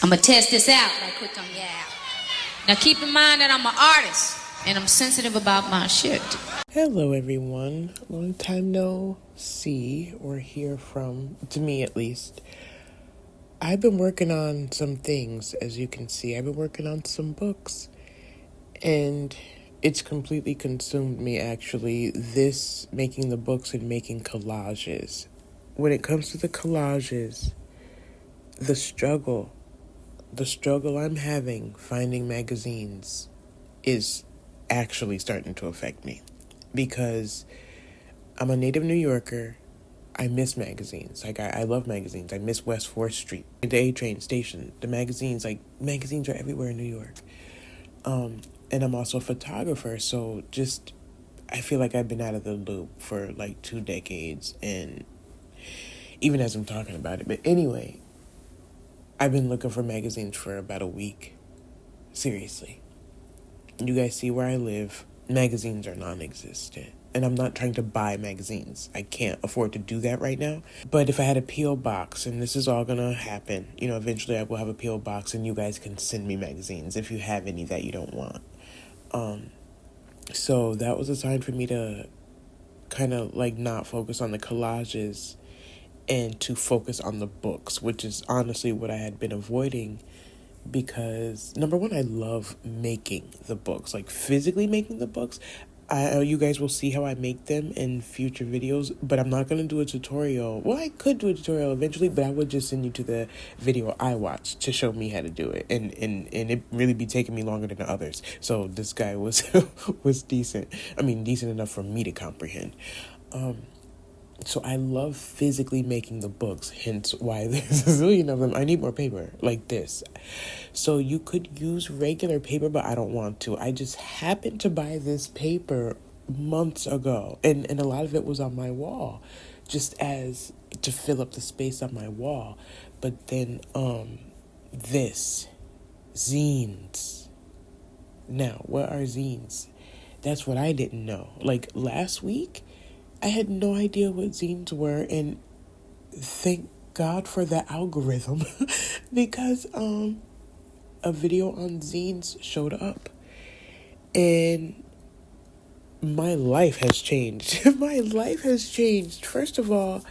I'm gonna test this out right quick on your app. Now keep in mind that I'm an artist and I'm sensitive about my shit. Hello everyone, long time no see or hear from, to me at least. I've been working on some things, as you can see. I've been working on some books, and it's completely consumed me actually, this making the books and making collages. When it comes to the collages, the struggle I'm having finding magazines is actually starting to affect me, because I'm a native New Yorker. I miss magazines. Like, I love magazines. I miss West 4th Street, the A-Train station. The magazines, magazines are everywhere in New York. And I'm also a photographer, so just, I feel like I've been out of the loop for, 2 decades, and even as I'm talking about it. But anyway, I've been looking for magazines for about a week. Seriously. You guys see where I live. Magazines are non-existent. And I'm not trying to buy magazines. I can't afford to do that right now. But if I had a P.O. box, and this is all gonna happen, eventually I will have a P.O. box and you guys can send me magazines if you have any that you don't want. So that was a sign for me to kind of not focus on the collages and to focus on the books, which is honestly what I had been avoiding. Because number one, I love making the books, physically making the books. You guys will see how I make them in future videos, but I'm not going to do a tutorial. Well, I could do a tutorial eventually, but I would just send you to the video I watched to show me how to do it. And it really be taking me longer than others. So this guy was was decent. I mean, decent enough for me to comprehend. So I love physically making the books, hence why there's a zillion of them. I need more paper like this. So you could use regular paper, but I don't want to. I just happened to buy this paper months ago, and a lot of it was on my wall, just as to fill up the space on my wall. But then this, zines. Now, what are zines? That's what I didn't know. Last week, I had no idea what zines were, and thank God for the algorithm because a video on zines showed up, and my life has changed. My life has changed. First of all,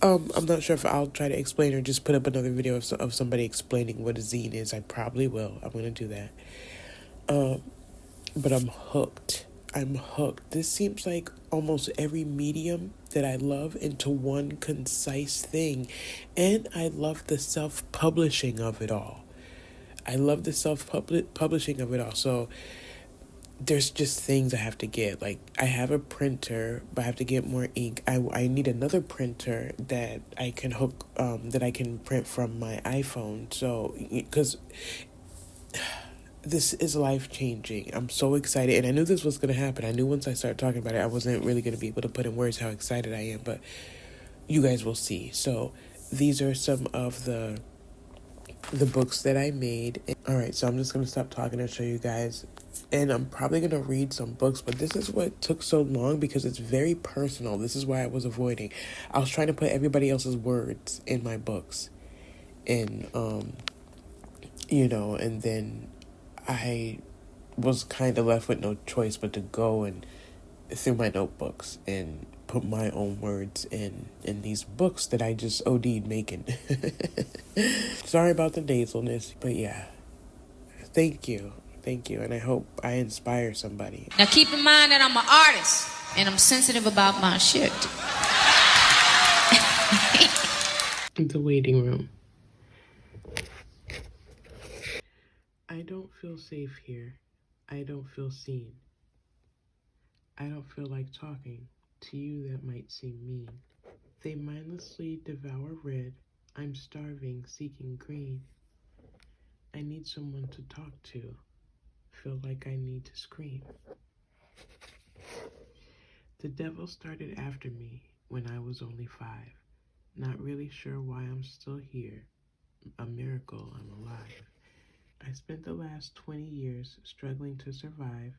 I'm not sure if I'll try to explain or just put up another video of somebody explaining what a zine is. I probably will. I'm going to do that. But I'm hooked. I'm hooked. This seems like almost every medium that I love into one concise thing. And I love the self-publishing of it all. So there's just things I have to get. I have a printer, but I have to get more ink. I need another printer that I can hook, that I can print from my iPhone. So, because this is life-changing. I'm so excited, and I knew this was going to happen. I knew once I started talking about it, I wasn't really going to be able to put in words how excited I am, but you guys will see. So these are some of the books that I made. All right, so I'm just going to stop talking and show you guys, and I'm probably going to read some books, but this is what took so long because it's very personal. This is why I was avoiding. I was trying to put everybody else's words in my books, and, and then I was kind of left with no choice but to go and through my notebooks and put my own words in these books that I just OD'd making. Sorry about the nasalness, but yeah. Thank you, and I hope I inspire somebody. Now keep in mind that I'm an artist and I'm sensitive about my shit. The waiting room. I don't feel safe here. I don't feel seen. I don't feel like talking. To you that might seem mean. They mindlessly devour red. I'm starving, seeking green. I need someone to talk to. Feel like I need to scream. The devil started after me when I was only 5. Not really sure why I'm still here. A miracle I'm alive. I spent the last 20 years struggling to survive.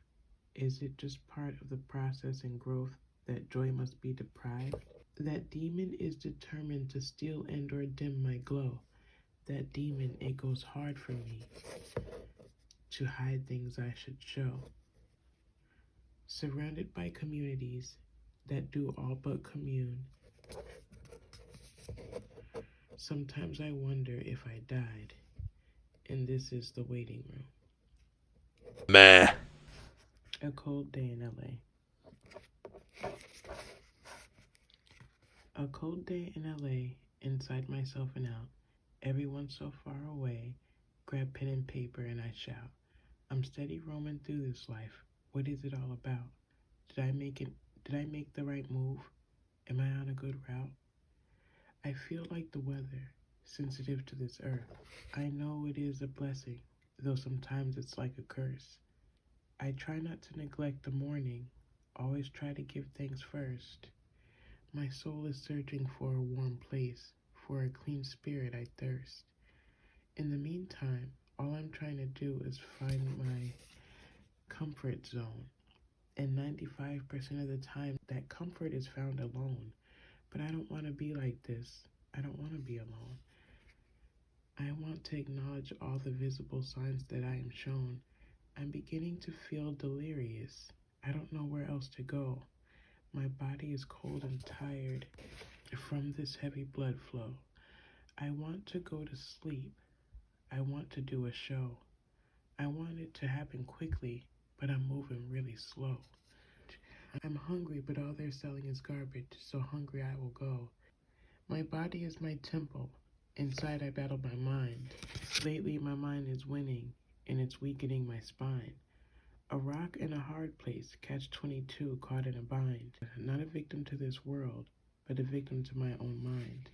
Is it just part of the process and growth that joy must be deprived? That demon is determined to steal and or dim my glow. that demon, it goes hard for me to hide things I should show. Surrounded by communities that do all but commune, sometimes I wonder if I died, and this is the waiting room. Meh. A cold day in LA. A cold day in LA, inside myself and out, everyone so far away, grab pen and paper and I shout, I'm steady roaming through this life, what is it all about? Did I make the right move? Am I on a good route? I feel like the weather, sensitive to this earth. I know it is a blessing, though sometimes it's like a curse. I try not to neglect the morning, always try to give thanks first. My soul is searching for a warm place, for a clean spirit I thirst. In the meantime, all I'm trying to do is find my comfort zone. And 95% of the time, that comfort is found alone. But I don't want to be like this. I don't want to be alone. I want to acknowledge all the visible signs that I am shown. I'm beginning to feel delirious. I don't know where else to go. My body is cold and tired from this heavy blood flow. I want to go to sleep. I want to do a show. I want it to happen quickly, but I'm moving really slow. I'm hungry, but all they're selling is garbage, so hungry I will go. My body is my temple. Inside I battle my mind. Lately my mind is winning, and it's weakening my spine. A rock in a hard place, catch-22, caught in a bind. Not a victim to this world, but a victim to my own mind.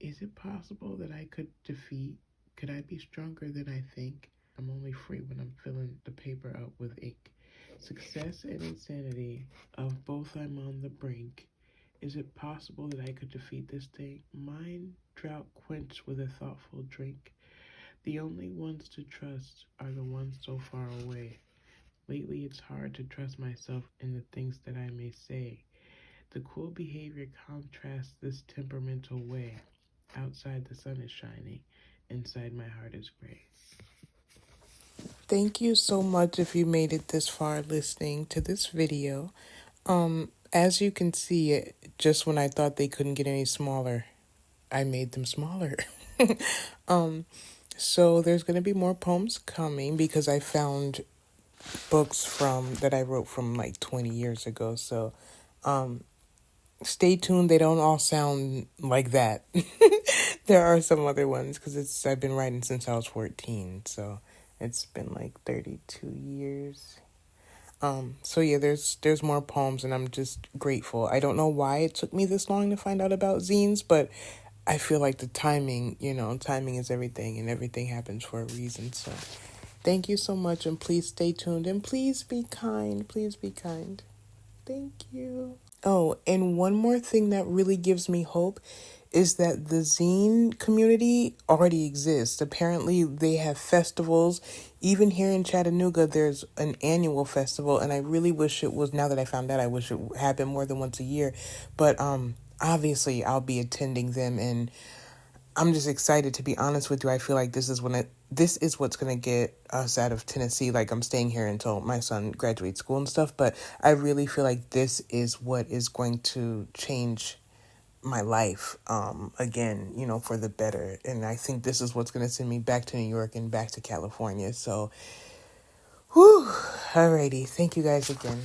Is it possible that I could defeat? Could I be stronger than I think? I'm only free when I'm filling the paper up with ink. Success and insanity, of both I'm on the brink. Is it possible that I could defeat this thing? Mind drought quenched with a thoughtful drink. The only ones to trust are the ones so far away. Lately it's hard to trust myself in the things that I may say. The cool behavior contrasts this temperamental way. Outside the sun is shining, inside my heart is gray. Thank you so much if you made it this far listening to this video. As you can see, just when I thought they couldn't get any smaller, I made them smaller. So there's going to be more poems coming because I found books that I wrote from like 20 years ago. So stay tuned. They don't all sound like that. There are some other ones because I've been writing since I was 14. So it's been like 32 years. So yeah, there's more poems and I'm just grateful. I don't know why it took me this long to find out about zines, but I feel like the timing, timing is everything and everything happens for a reason. So thank you so much and please stay tuned and please be kind. Please be kind. Thank you. Oh, and one more thing that really gives me hope is that the zine community already exists. Apparently, they have festivals. Even here in Chattanooga, there's an annual festival, and I really wish it was, now that I found out, I wish it happened more than once a year. But obviously, I'll be attending them, and I'm just excited, to be honest with you. I feel like this is what's going to get us out of Tennessee. Like, I'm staying here until my son graduates school and stuff, but I really feel like this is what is going to change my life again, for the better. And I think this is what's going to send me back to New York and back to California. So, alrighty. Thank you guys again.